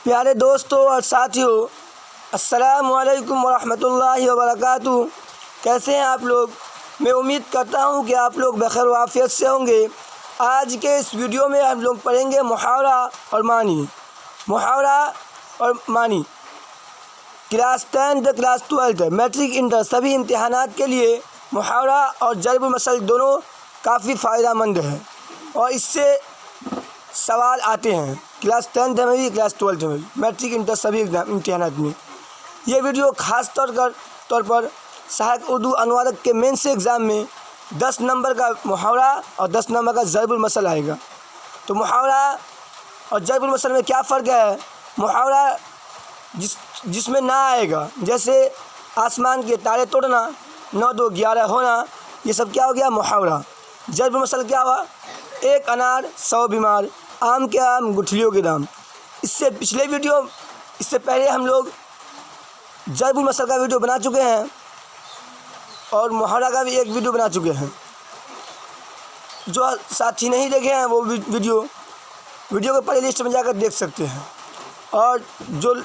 प्यारे दोस्तों और साथियों, अस्सलामु अलैकुम वरहमतुल्लाहि वबरकातुहू। कैसे हैं आप लोग? मैं उम्मीद करता हूं कि आप लोग बखैर व आफियत से होंगे। आज के इस वीडियो में हम लोग पढ़ेंगे मुहावरा और मानी। मुहावरा और मानी क्लास 10 क्लास 12 मैट्रिक इंटर सभी इम्तिहानात के लिए मुहावरा और ज़र्ब मसल दोनों काफ़ी फ़ायदेमंद है और इससे सवाल आते हैं क्लास 10 में भी, क्लास 12 में भी, मैट्रिक इंटर सभी इम्तिहानात में। ये वीडियो ख़ास तौर पर सहायक उर्दू अनुवादक के मेंस एग्ज़ाम में 10 नंबर का मुहावरा और 10 नंबर का ज़र्बुल मसल आएगा। तो मुहावरा और ज़र्बुल मसल में क्या फ़र्क है? मुहावरा जिसमें ना आएगा, जैसे आसमान के तारे तोड़ना, 9 2 11 होना, ये सब क्या हो गया? मुहावरा। ज़र्बुल मसल क्या हुआ? एक अनार 100 बीमार, आम के आम गुठलियों के दाम। इससे पहले हम लोग ज़र्बुल मसल का वीडियो बना चुके हैं और मुहावरा का भी एक वीडियो बना चुके हैं। जो साथी नहीं देखे हैं वो वीडियो के प्ले लिस्ट में जाकर देख सकते हैं। और जो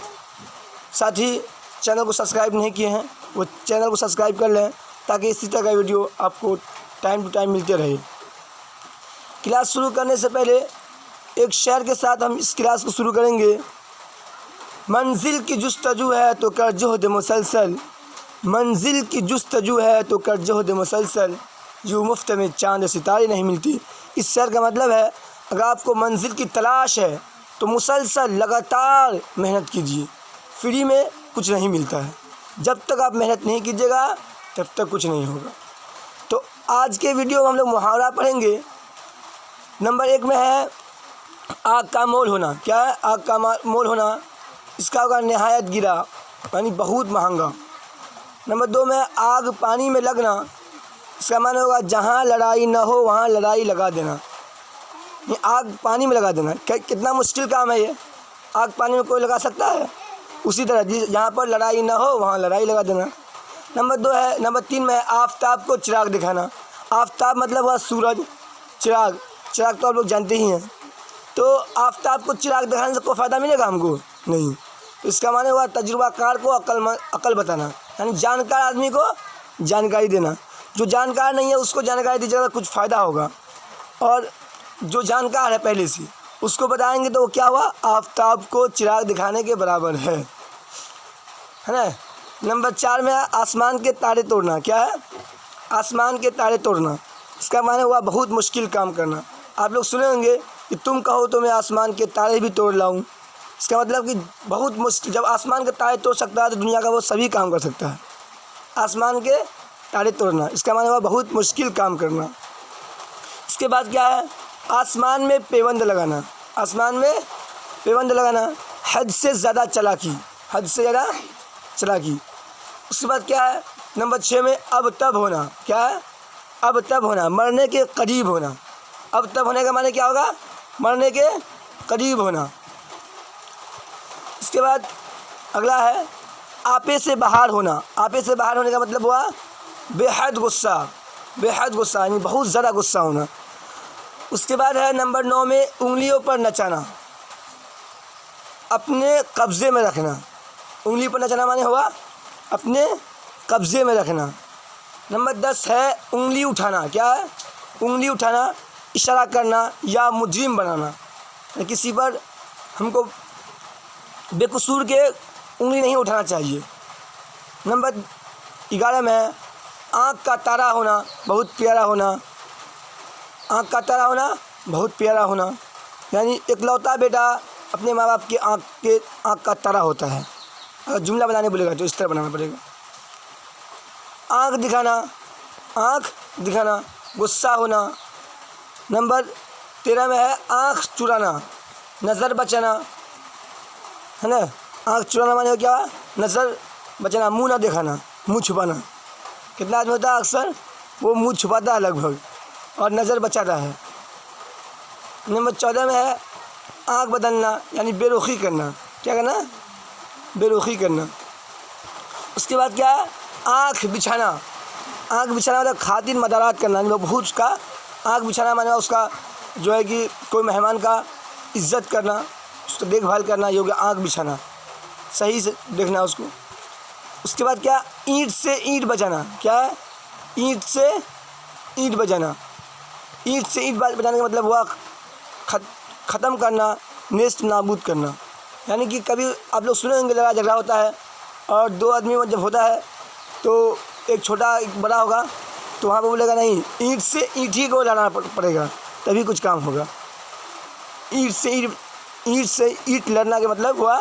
साथी चैनल को सब्सक्राइब नहीं किए हैं वो चैनल को सब्सक्राइब कर लें ताकि इसी तरह का वीडियो आपको टाइम टू टाइम मिलते रहे। क्लास शुरू करने से पहले एक शेर के साथ हम इस क्लास को शुरू करेंगे। मंजिल की जुस्तजू है तो कर जोहद मुसलसल, मंजिल की जुस्तजू है तो कर जोहद मुसलसल, यूँ मुफ्त में चांद सितारे नहीं मिलती। इस शेर का मतलब है, अगर आपको मंजिल की तलाश है तो मुसलसल लगातार मेहनत कीजिए। फ्री में कुछ नहीं मिलता है, जब तक आप मेहनत नहीं कीजिएगा तब तक कुछ नहीं होगा। तो आज के वीडियो में हम लोग मुहावरा पढ़ेंगे। नंबर 1 में है आग का मोल होना। क्या है? आग का मोल होना। इसका होगा नहायत गिरा, यानी बहुत महंगा। नंबर 2 में आग पानी में लगना। इसका माने होगा जहाँ लड़ाई न हो वहाँ लड़ाई लगा देना। ये आग पानी में लगा देना कितना मुश्किल काम है ये। आग पानी में कोई लगा सकता है? उसी तरह जहाँ पर लड़ाई न हो वहाँ लड़ाई लगा देना। नंबर 3 में है आफ़ताब को चिराग दिखाना। आफ़ताब मतलब हुआ सूरज, चिराग तो आप लोग जानते ही हैं। तो आफ़ताब को चिराग दिखाने से कोई फ़ायदा मिलेगा हमको? नहीं। तो इसका माने हुआ तजुर्बाकार को अकल बताना, यानी जानकार आदमी को जानकारी देना। जो जानकार नहीं है उसको जानकारी दीजिएगा तो कुछ फ़ायदा होगा, और जो जानकार है पहले से उसको बताएंगे तो वो क्या हुआ? आफ़ताब को चिराग दिखाने के बराबर है ना। नंबर 4 में आसमान के तारे तोड़ना। क्या है? आसमान के तारे तोड़ना। इसका माने हुआ बहुत मुश्किल काम करना। आप लोग सुने होंगे कि तुम कहो तो मैं आसमान के तारे भी तोड़ लाऊं। इसका मतलब कि बहुत मुश्किल, जब आसमान के तारे तोड़ सकता है तो दुनिया का वो सभी काम कर सकता है। आसमान के तारे तोड़ना, इसका मतलब हुआ बहुत मुश्किल काम करना। इसके बाद क्या है? आसमान में पेवंद लगाना। आसमान में पेवंद लगाना, हद से ज़्यादा चालाकी, हद से ज़्यादा चालाकी। उसके बाद क्या है? नंबर 6 में अब तब होना। क्या है? अब तब होना, मरने के करीब होना। अब तब होने का माने क्या होगा? मरने के करीब होना। इसके बाद अगला है आपे से बाहर होना। आपे से बाहर होने का मतलब हुआ बेहद गुस्सा, यानी बहुत ज़्यादा गुस्सा होना। उसके बाद है नंबर 9 में उंगलियों पर नचाना, अपने कब्ज़े में रखना। उंगली पर नचाना माने हुआ अपने कब्ज़े में रखना। नंबर 10 है उंगली उठाना। क्या है? उंगली उठाना, इशारा करना या मुजरिम बनाना। किसी पर हमको बेकसूर के उंगली नहीं उठाना चाहिए। नंबर 11 में है आँख का तारा होना, बहुत प्यारा होना। आँख का तारा होना, बहुत प्यारा होना, यानी इकलौता बेटा अपने माँ बाप की आँख का तारा होता है। अगर जुमला बनाने बोलेगा तो इस तरह बनाना पड़ेगा। आँख दिखाना, गुस्सा होना। नंबर 13 में है आँख चुराना, नज़र बचाना, है ना। आँख चुराना माने क्या? नज़र बचाना, मुंह ना दिखाना, मुंह छुपाना। कितना आदमी होता है अक्सर वो मुंह छुपाता है लगभग और नज़र बचाता है। नंबर 14 में है आँख बदलना, यानी बेरुखी करना। क्या करना? बेरुखी करना। उसके बाद क्या है? आँख बिछाना। आँख बिछाना मतलब खातिर मदारात करना, बहुत उसका आँख बिछाना माने उसका जो है कि कोई मेहमान का इज़्ज़त करना, उसको देखभाल करना, ये हो गया आँख बिछाना, सही से देखना उसको। उसके बाद क्या, ईंट से ईंट बजाना। क्या है, ईंट से ईंट बजाना। ईंट से ईंट बजाने का मतलब हुआ ख़त्म करना, नेस्त नाबूद करना। यानी कि कभी आप लोग सुने होंगे लड़ाई झगड़ा होता है और दो आदमी में जब होता है तो एक छोटा एक बड़ा होगा, तो वहाँ पर बोलेगा नहीं, ईंट से ईंट ही को लड़ाना पड़ेगा तभी कुछ काम होगा। ईंट से ईंट लड़ना का मतलब हुआ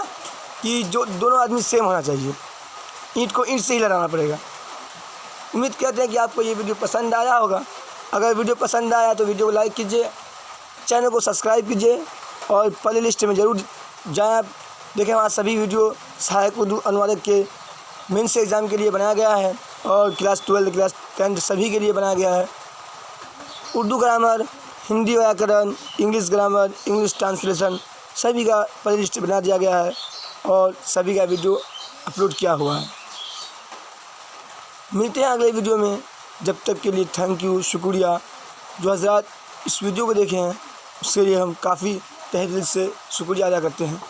कि जो दोनों आदमी सेम होना चाहिए, ईंट को ईंट से ही लड़ाना पड़ेगा। उम्मीद करते हैं कि आपको ये वीडियो पसंद आया होगा। अगर वीडियो पसंद आया तो वीडियो को लाइक कीजिए, चैनल को सब्सक्राइब कीजिए और प्ले लिस्ट में ज़रूर जाएँ। आप देखें, वहाँ सभी वीडियो सहायक उर्दू अनुवादक के मेंस एग्ज़ाम के लिए बनाया गया है और क्लास 12 क्लास 10 सभी के लिए बनाया गया है। उर्दू ग्रामर, हिंदी व्याकरण, इंग्लिश ग्रामर, इंग्लिश ट्रांसलेशन सभी का प्ले लिस्ट बना दिया गया है और सभी का वीडियो अपलोड किया हुआ है। मिलते हैं अगले वीडियो में, जब तक के लिए थैंक यू, शुक्रिया। जो हज़रात इस वीडियो को देखे हैं उसके लिए हम काफ़ी तहे दिल से शुक्रिया अदा करते हैं।